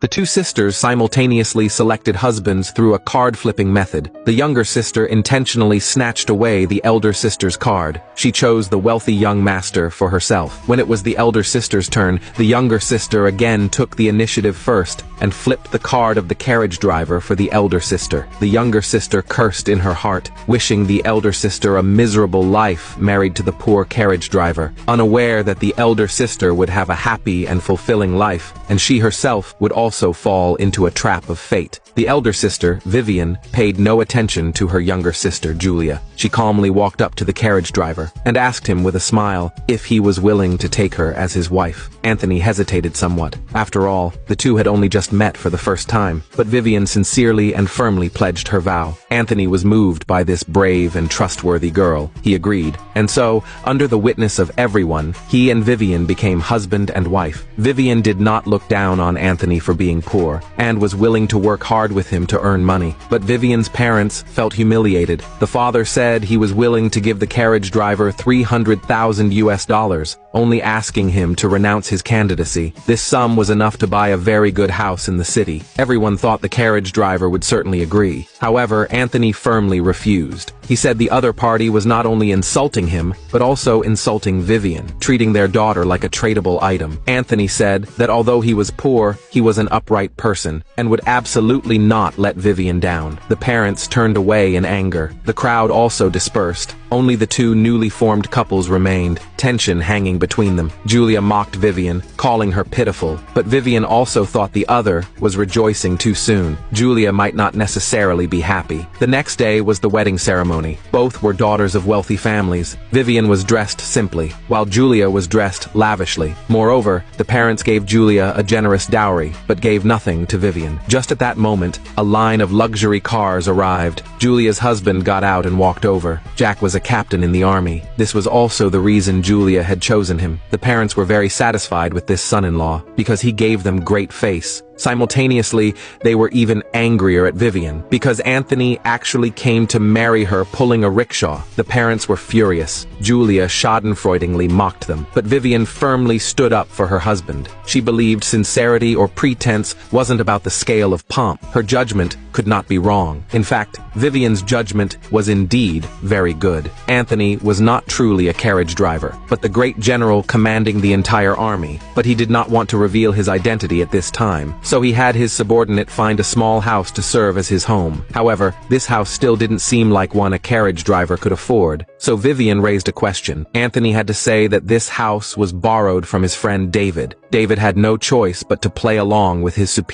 The two sisters simultaneously selected husbands through a card-flipping method. The younger sister intentionally snatched away the elder sister's card. She chose the wealthy young master for herself. When it was the elder sister's turn, the younger sister again took the initiative first and flipped the card of the carriage driver for the elder sister. The younger sister cursed in her heart, wishing the elder sister a miserable life married to the poor carriage driver, unaware that the elder sister would have a happy and fulfilling life, and she herself would also fall into a trap of fate. The elder sister, Vivian, paid no attention to her younger sister, Julia. She calmly walked up to the carriage driver and asked him with a smile if he was willing to take her as his wife. Anthony hesitated somewhat. After all, the two had only just met for the first time, but Vivian sincerely and firmly pledged her vow. Anthony was moved by this brave and trustworthy girl. He agreed, and so, under the witness of everyone, he and Vivian became husband and wife. Vivian did not look down on Anthony for being poor, and was willing to work hard with him to earn money. But Vivian's parents felt humiliated. The father said he was willing to give the carriage driver $300,000, only asking him to renounce his candidacy. This sum was enough to buy a very good house in the city. Everyone thought the carriage driver would certainly agree. However, Anthony firmly refused. He said the other party was not only insulting him, but also insulting Vivian, treating their daughter like a tradable item. Anthony said that although he was poor, he was an upright person, and would absolutely not let Vivian down. The parents turned away in anger. The crowd also dispersed. Only the two newly formed couples remained, tension hanging between them. Julia mocked Vivian, calling her pitiful, but Vivian also thought the other was rejoicing too soon. Julia might not necessarily be happy. The next day was the wedding ceremony. Both were daughters of wealthy families. Vivian was dressed simply, while Julia was dressed lavishly. Moreover, the parents gave Julia a generous dowry, but gave nothing to Vivian. Just at that moment, a line of luxury cars arrived. Julia's husband got out and walked over. Jack was a captain in the army. This was also the reason Julia had chosen him. The parents were very satisfied with this son-in-law, because he gave them great face. Simultaneously, they were even angrier at Vivian, because Anthony actually came to marry her pulling a rickshaw. The parents were furious. Julia schadenfreudigly mocked them, but Vivian firmly stood up for her husband. She believed sincerity or pretense wasn't about the scale of pomp. Her judgment could not be wrong. In fact, Vivian's judgment was indeed very good. Anthony was not truly a carriage driver, but the great general commanding the entire army, but he did not want to reveal his identity at this time. So he had his subordinate find a small house to serve as his home. However, this house still didn't seem like one a carriage driver could afford. So Vivian raised a question. Anthony had to say that this house was borrowed from his friend David. David had no choice but to play along with his superior